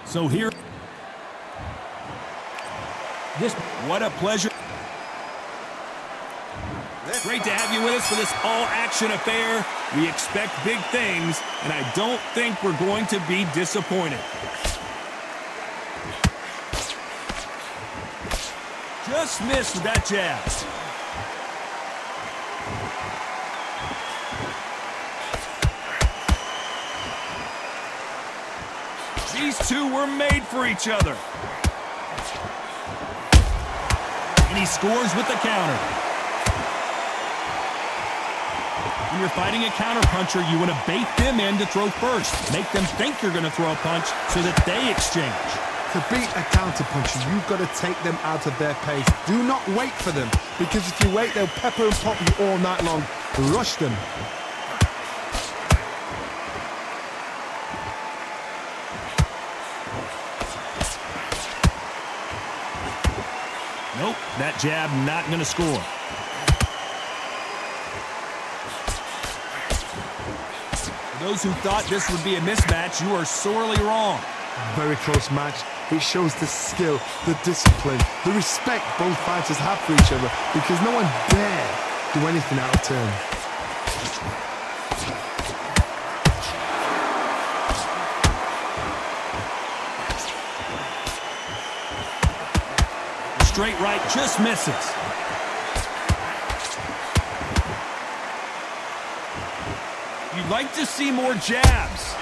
So here, what a pleasure. Great to have you with us for this all-action affair. We expect big things, and I don't think we're going to be disappointed. Just missed with that jab. These two were made for each other. And he scores with the counter. When you're fighting a counterpuncher, you want to bait them in to throw first. Make them think you're going to throw a punch so that they exchange. To beat a counterpuncher, you've got to take them out of their pace. Do not wait for them, because if you wait, they'll pepper and pop you all night long. Rush them. Nope, that jab not going to score. For those who thought this would be a mismatch, you are sorely wrong. Very close match. It shows the skill, the discipline, the respect both fighters have for each other, because no one dare do anything out of turn. Straight right just misses. You'd like to see more jabs.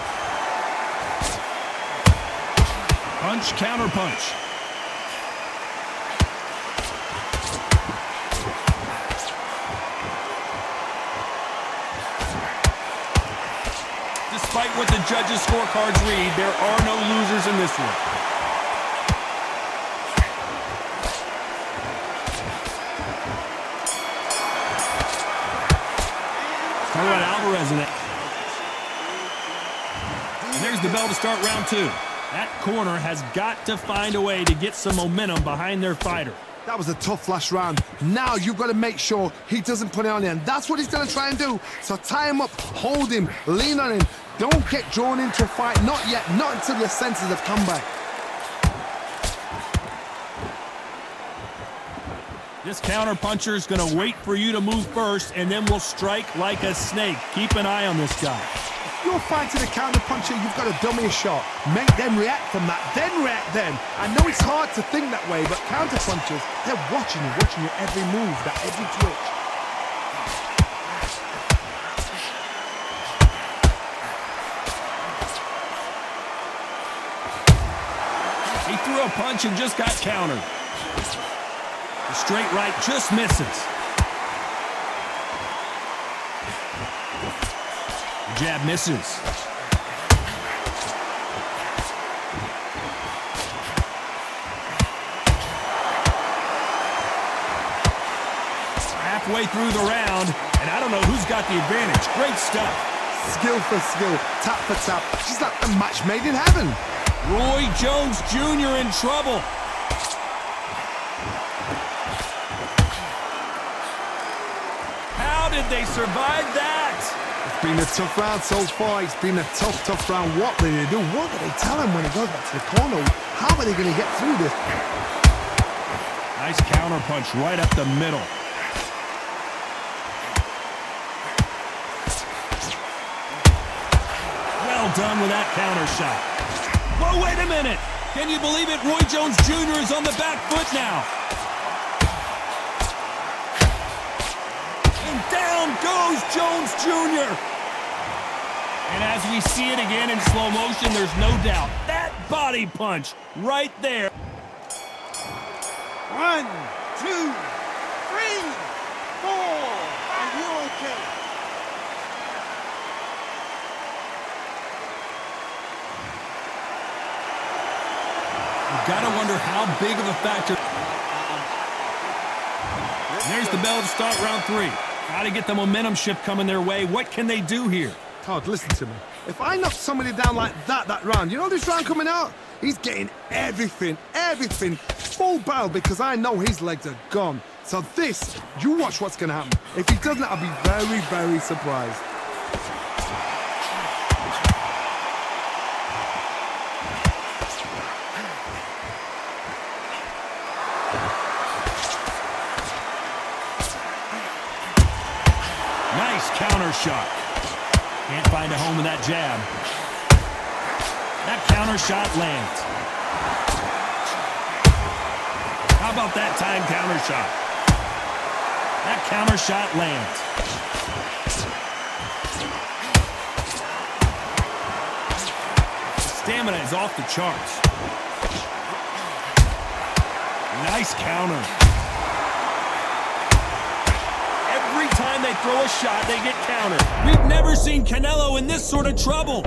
Punch, counter punch. Despite what the judges' scorecards read, there are no losers in this one. Talk about Alvarez in it. And there's the bell to start round two. That corner has got to find a way to get some momentum behind their fighter. That was a tough last round. Now you've got to make sure he doesn't put it on you, and that's what he's going to try and do. So tie him up, hold him, lean on him. Don't get drawn into a fight. Not yet, not until your senses have come back. This counter-puncher is going to wait for you to move first, and then will strike like a snake. Keep an eye on this guy. If you're fighting a counter-puncher, you've got to dummy a shot. Make them react from that, then react then. I know it's hard to think that way, but counter-punchers, they're watching you every move, that every twitch. He threw a punch and just got countered. The straight right just misses. The jab misses. Halfway through the round, and I don't know who's got the advantage. Great stuff. Skill for skill, tap for tap. She's like a match made in heaven. Roy Jones Jr. in trouble. How did they survive that? It's been a tough round so far. It's been a tough round. What will they do? What will they tell him when he goes back to the corner? How are they going to get through this? Nice counter punch right up the middle. Well done with that counter shot. Whoa, wait a minute. Can you believe it? Roy Jones Jr. is on the back foot now. And down goes Jones Jr. And as we see it again in slow motion, there's no doubt. That body punch right there. 1, 2, 3, 4. Are you okay? You've got to wonder how big of a factor. And there's the bell to start round 3. Got to get the momentum shift coming their way. What can they do here? Todd, listen to me. If I knock somebody down like that round, you know this round coming out? He's getting everything, full barrel, because I know his legs are gone. So this, you watch what's going to happen. If he doesn't, I'll be very, very surprised. shot. Can't find a home with that jab. That counter shot lands. How about that time counter shot? That counter shot lands. Stamina is off the charts. Nice counter. Every time they throw a shot, they get countered. We've never seen Canelo in this sort of trouble.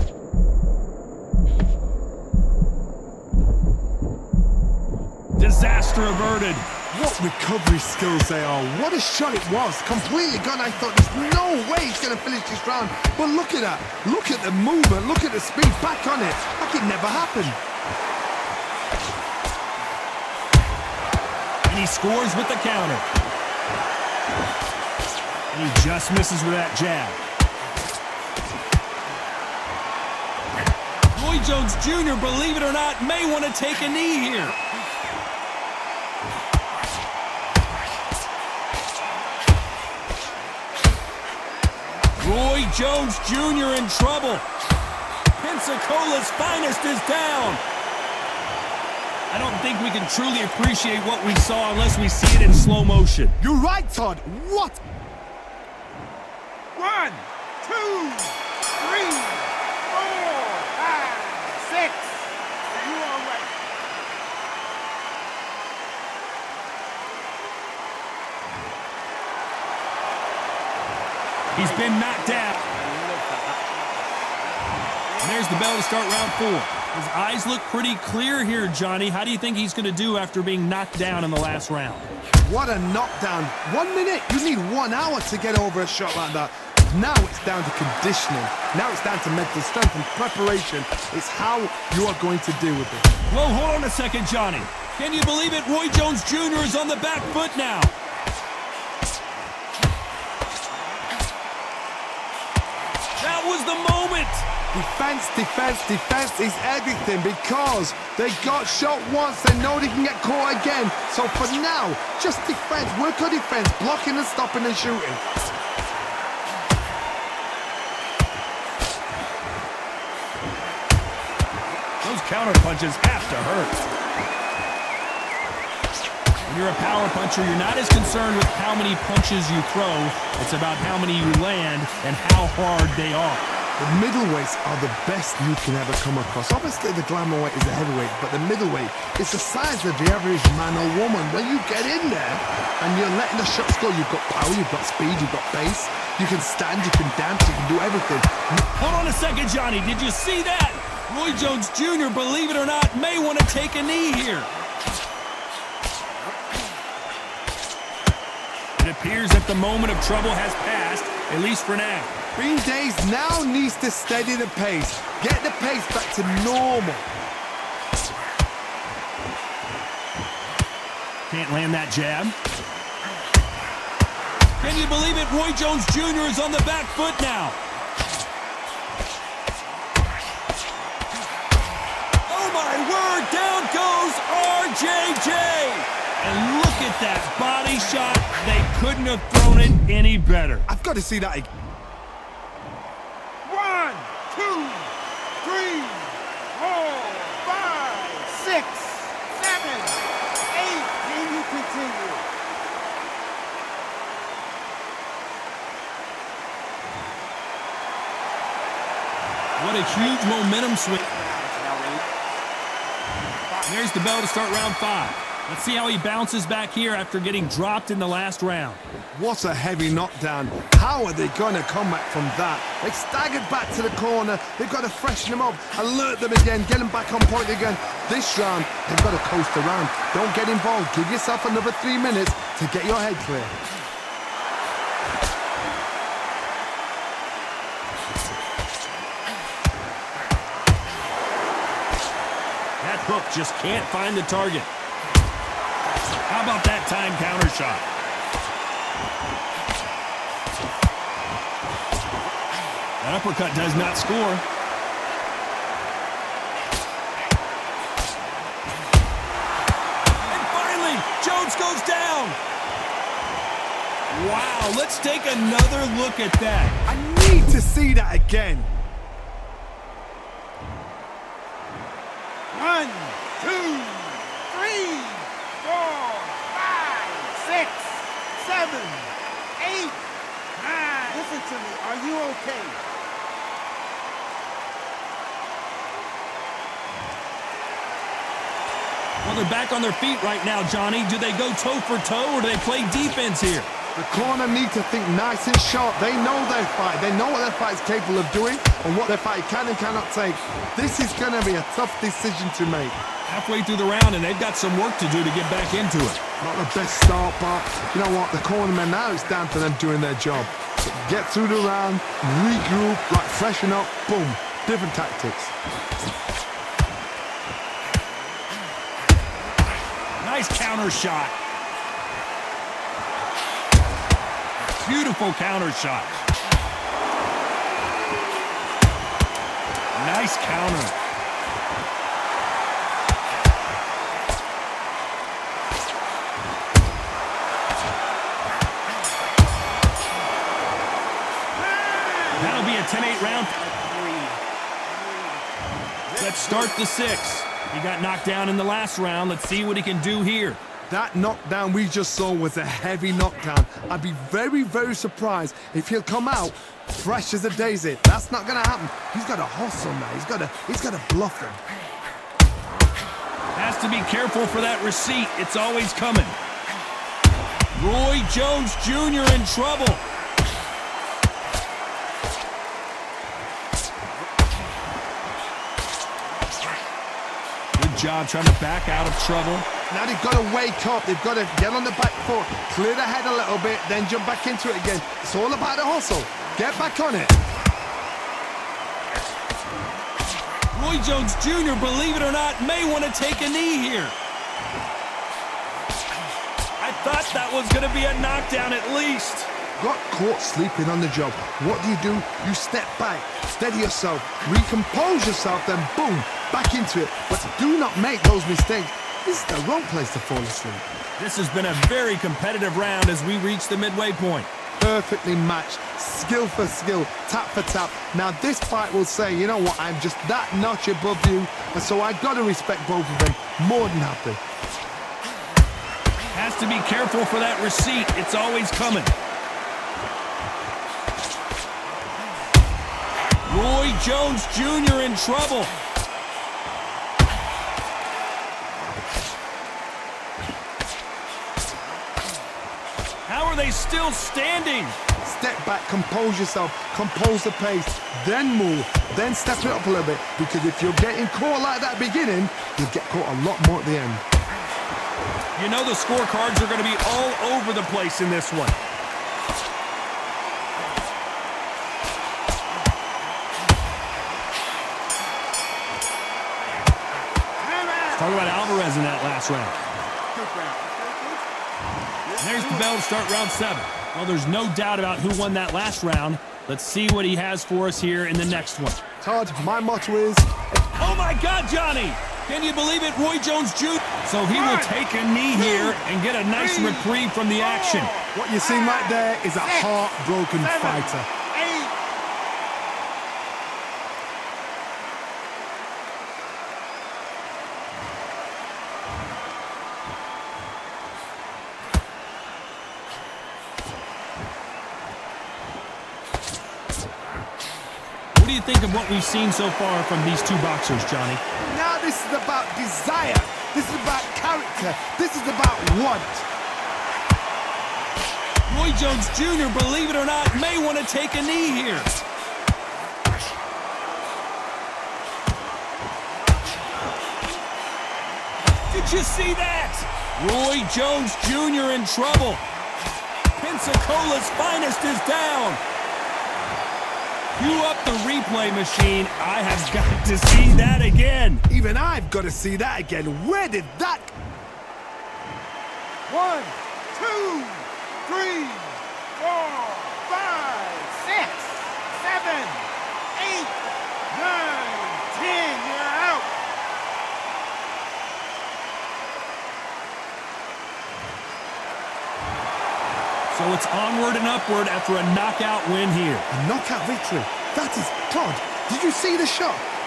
Disaster averted. What recovery skills they are. What a shot it was. Completely gone. I thought there's no way he's going to finish this round. But look at that. Look at the movement. Look at the speed. Back on it. Like it never happened. And he scores with the counter. And he just misses with that jab. Roy Jones Jr., believe it or not, may want to take a knee here. Roy Jones Jr. in trouble. Pensacola's finest is down. I don't think we can truly appreciate what we saw unless we see it in slow motion. You're right, Todd. What? 1, 2, 3, 4, 5, 6. You all right? He's been knocked out. And there's the bell to start round 4. His eyes look pretty clear here, Johnny. How do you think he's going to do after being knocked down in the last round? What a knockdown. 1 minute. You need 1 hour to get over a shot like that. Now it's down to conditioning. Now it's down to mental strength and preparation. It's how you are going to deal with it. Well, hold on a second, Johnny. Can you believe it? Roy Jones Jr. is on the back foot now. That was the moment. Defense, defense, defense is everything because they got shot once. They know they can get caught again. So for now, just defense. Work on defense. Blocking and stopping and shooting. Those counter punches have to hurt. When you're a power puncher, you're not as concerned with how many punches you throw. It's about how many you land and how hard they are. The middleweights are the best you can ever come across. Obviously, the glamour weight is the heavyweight, but the middleweight is the size of the average man or woman. When you get in there and you're letting the shots go, you've got power, you've got speed, you've got pace. You can stand, you can dance, you can do everything. Hold on a second, Johnny. Did you see that? Roy Jones Jr., believe it or not, may want to take a knee here. It appears that the moment of trouble has passed, at least for now. Green Days now needs to steady the pace. Get the pace back to normal. Can't land that jab. Can you believe it? Roy Jones Jr. is on the back foot now. Oh my word, down goes RJJ. And look at that body shot. They couldn't have thrown it any better. I've got to see that again. 1, 2, 3, 4, 5, 6, 7, 8. Can you continue? What a huge momentum swing. There's the bell to start round 5. Let's see how he bounces back here after getting dropped in the last round. What a heavy knockdown. How are they going to come back from that? They staggered back to the corner. They've got to freshen them up, alert them again, get them back on point again. This round, they've got to coast around. Don't get involved. Give yourself another 3 minutes to get your head clear. That hook just can't find the target. How about that time counter shot? That uppercut does not score. And finally, Jones goes down. Wow, let's take another look at that. I need to see that again. 1, 2, 3, 4, 5, 6, 7, 8, 9. Listen to me. Are you okay? Well, they're back on their feet right now, Johnny. Do they go toe for toe or do they play defense here? The corner need to think nice and sharp. They know their fight. They know what their fight is capable of doing and what their fight can and cannot take. This is going to be a tough decision to make. Halfway through the round, and they've got some work to do to get back into it. Not the best start, but you know what? The cornermen now, it's down to them doing their job. So get through the round, regroup, like freshen up, boom. Different tactics. Nice counter shot. Beautiful counter shot. Nice counter. That'll be a 10-8 round. Let's start the 6th. He got knocked down in the last round. Let's see what he can do here. That knockdown we just saw was a heavy knockdown. I'd be very, very surprised if he'll come out fresh as a daisy. That's not gonna happen. He's got to hustle now. He's got to bluff him. Has to be careful for that receipt. It's always coming. Roy Jones Jr. in trouble. Good job trying to back out of trouble. Now they've got to wake up. They've got to get on the back foot, clear the head a little bit, then jump back into it again. It's all about the hustle. Get back on it. Roy Jones Jr., believe it or not, may want to take a knee here. I thought that was going to be a knockdown at least. Got caught sleeping on the job. What do? You step back, steady yourself, recompose yourself, then boom, back into it. But do not make those mistakes. This is the wrong place to fall asleep. This has been a very competitive round as we reach the midway point. Perfectly matched, skill for skill, tap for tap. Now this fight will say, you know what, I'm just that notch above you, and so I gotta respect both of them more than happy. Has to be careful for that receipt. It's always coming. Roy Jones Jr. in trouble. How are they still standing? Step back, compose yourself, compose the pace, then move, then step it up a little bit, because if you're getting caught like that beginning, you'll get caught a lot more at the end. You know the scorecards are going to be all over the place in this one. Talk about Alvarez in that last round. And there's the bell to start round 7. Well, there's no doubt about who won that last round. Let's see what he has for us here in the next one. Todd, my motto is... Oh my God, Johnny! Can you believe it? Roy Jones Jr. So he will take a knee here and get a nice reprieve from the action. What you're seeing right there is a heartbroken fighter. What do you think of what we've seen so far from these two boxers, Johnny? Now this is about desire. This is about character. This is about want. Roy Jones Jr., believe it or not, may want to take a knee here. Did you see that? Roy Jones Jr. in trouble. Pensacola's finest is down. Cue up the replay machine. I have got to see that again. Even I've got to see that again. Where did that... 1, 2, 3, 4, 5, 6, 7, 8, 9, 10. You're out. So it's onward and upward after a knockout win here. A knockout victory. That is God. Did you see the shot?